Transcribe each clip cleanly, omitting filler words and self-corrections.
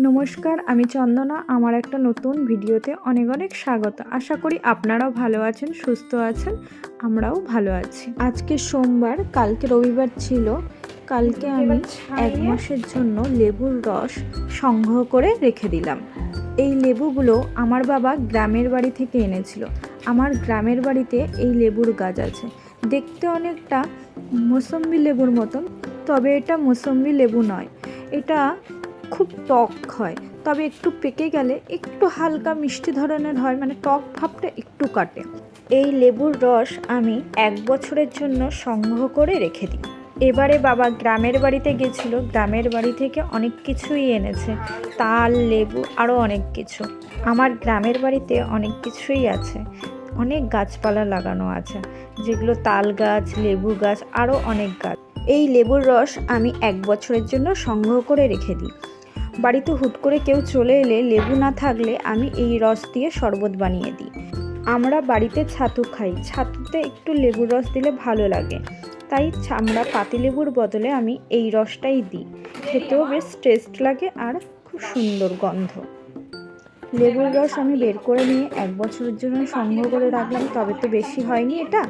নমস্কার, আমি চন্দনা। আমার একটা নতুন ভিডিওতে অনেক অনেক স্বাগত। আশা করি আপনারাও ভালো আছেন, সুস্থ আছেন, আমরাও ভালো আছি। আজকে সোমবার, কালকে রবিবার ছিল। কালকে আমি 1 মাসের জন্য লেবুর রস সংগ্রহ করে রেখে দিলাম। এই লেবুগুলো আমার বাবা গ্রামের বাড়ি থেকে এনেছিল। আমার গ্রামের বাড়িতে এই লেবুর গাছ আছে। দেখতে অনেকটা মৌসম্বি লেবুর মতন, তবে এটা মৌসম্বি লেবু নয়। এটা খুব টক হয়, তবে একটু পেকে গেলে একটু হালকা মিষ্টি ধরনের হয়, মানে টক ভাবটা একটু কাটে। এই লেবুর রস আমি 1 বছরের জন্য সংগ্রহ করে রেখে দিই। এবারে বাবা গ্রামের বাড়িতে গেছিলো, গ্রামের বাড়ি থেকে অনেক কিছুই এনেছে, তাল, লেবু, আরও অনেক কিছু। আমার গ্রামের বাড়িতে অনেক কিছুই আছে, অনেক গাছপালা লাগানো আছে, যেগুলো তাল গাছ, লেবু গাছ, আরও অনেক গাছ। এই লেবুর রস আমি 1 বছরের জন্য সংগ্রহ করে রেখে দিই। বাড়িতে হুট করে কেউ চলে এলে লেবু না থাকলে আমি এই রস দিয়ে শরবত বানিয়ে দিই। আমরা বাড়িতে ছাতু খাই, ছাতুতে একটু লেবুর রস দিলে ভালো লাগে, তাই আমরা পাতিলেবুর বদলে আমি এই রসটাই দিই। খেতেও বেশ টেস্ট লাগে আর খুব সুন্দর গন্ধ। লেবুর রস আমি বের করে নিয়ে 1 বছরের জন্য সংগ্রহ করে রাখলাম, তবে তো বেশি হয়নি এটা।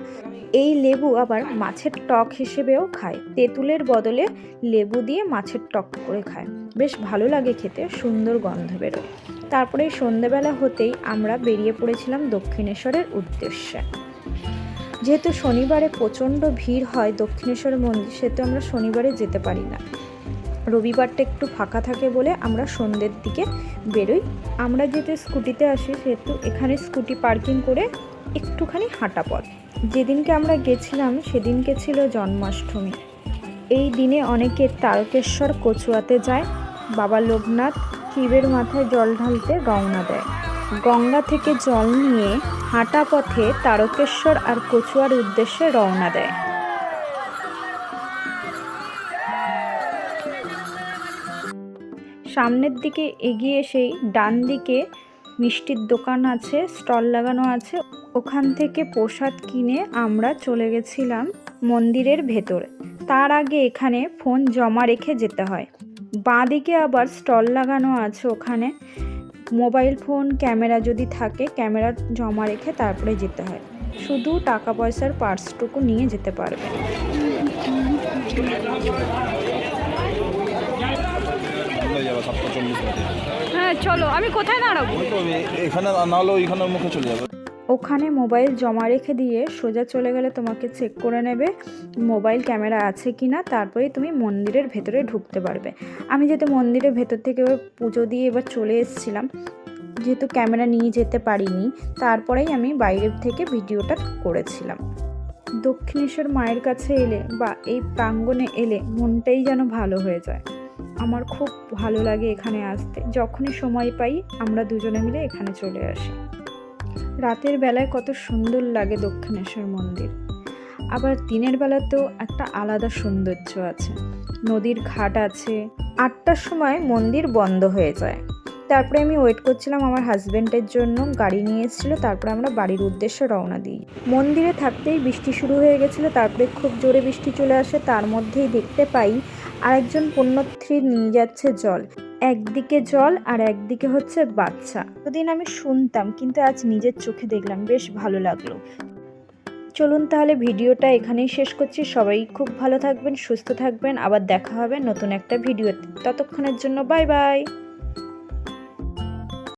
এই লেবু আবার মাছের টক হিসেবেও খায়, তেঁতুলের বদলে লেবু দিয়ে মাছের টক করে খায়, বেশ ভালো লাগে খেতে, সুন্দর গন্ধ বেরোয়। তারপরে সন্ধেবেলা হতেই আমরা বেরিয়ে পড়েছিলাম দক্ষিণেশ্বরের উদ্দেশ্যে। যেহেতু শনিবারে প্রচণ্ড ভিড় হয় দক্ষিণেশ্বর মন্দির, সেহেতু আমরা শনিবারে যেতে পারি না। রবিবারটা একটু ফাঁকা থাকে বলে আমরা সন্ধ্যের দিকে বেরোই। আমরা যেহেতু স্কুটিতে আসি, সেহেতু এখানে স্কুটি পার্কিং করে একটুখানি হাঁটা পথ। যেদিনকে আমরা গেছিলাম সেদিনকে ছিল জন্মাষ্টমী। এই দিনে অনেকে তারকেশ্বর কচুয়াতে যায়, বাবা লোকনাথ শিবের মাথায় জল ঢালতে রওনা দেয়। গঙ্গা থেকে জল নিয়ে হাঁটা পথে তারকেশ্বর আর কচুয়ার উদ্দেশ্যে রওনা দেয়। সামনের দিকে এগিয়ে এসেই ডান দিকে মিষ্টির দোকান আছে, স্টল লাগানো আছে। ওখান থেকে প্রসাদ কিনে আমরা চলে গেছিলাম মন্দিরের ভেতরে। তার আগে এখানে ফোন জমা রেখে যেতে হয়। বাঁ দিকে আবার স্টল লাগানো আছে, ওখানে মোবাইল ফোন, ক্যামেরা যদি থাকে ক্যামেরা জমা রেখে তারপরে যেতে হয়। শুধু টাকা পয়সার পার্সটুকু নিয়ে যেতে পারবে। হ্যাঁ চলো, আমি কোথায় দাঁড়াবো? এখানে না হলে ওইখানে মুখে চলে যাবে। ওখানে মোবাইল জমা রেখে দিয়ে সোজা চলে গেলে তোমাকে চেক করে নেবে মোবাইল ক্যামেরা আছে কি না, তারপরেই তুমি মন্দিরের ভেতরে ঢুকতে পারবে। আমি যেহেতু মন্দিরের ভেতর থেকে এবার পুজো দিয়ে এবার চলে এসেছিলাম, যেহেতু ক্যামেরা নিয়ে যেতে পারিনি, তারপরেই আমি বাইরের থেকে ভিডিওটা করেছিলাম। দক্ষিণেশ্বর মায়ের কাছে এলে বা এই প্রাঙ্গণে এলে মনটাই যেন ভালো হয়ে যায়। আমার খুব ভালো লাগে এখানে আসতে। যখনই সময় পাই আমরা দুজনে মিলে এখানে চলে আসি। রাতের বেলায় কত সুন্দর লাগে দক্ষিণেশ্বর মন্দির, আবার দিনের বেলাতেও একটা আলাদা সৌন্দর্য আছে। নদীর ঘাট আছে। 8টার সময় মন্দির বন্ধ হয়ে যায়। তারপরে আমি ওয়েট করছিলাম আমার হাজব্যান্ডের জন্য, গাড়ি নিয়ে এসেছিলো। তারপরে আমরা বাড়ির উদ্দেশ্যে রওনা দিই। মন্দিরে থাকতেই বৃষ্টি শুরু হয়ে গেছিলো, তারপরে খুব জোরে বৃষ্টি চলে আসে। তার মধ্যেই দেখতে পাই আরেকজন পুণ্যার্থী নিয়ে যাচ্ছে জল। একদিকে জল আর একদিকে হচ্ছে বাচ্চা। এতদিন আমি শুনতাম, কিন্তু আজ নিজের চোখে দেখলাম, বেশ ভালো লাগলো। চলুন তাহলে ভিডিওটা এখানেই শেষ করছি। সবাই খুব ভালো থাকবেন, সুস্থ থাকবেন। আবার দেখা হবে নতুন একটা ভিডিওতে। ততক্ষণের জন্য বাই বাই।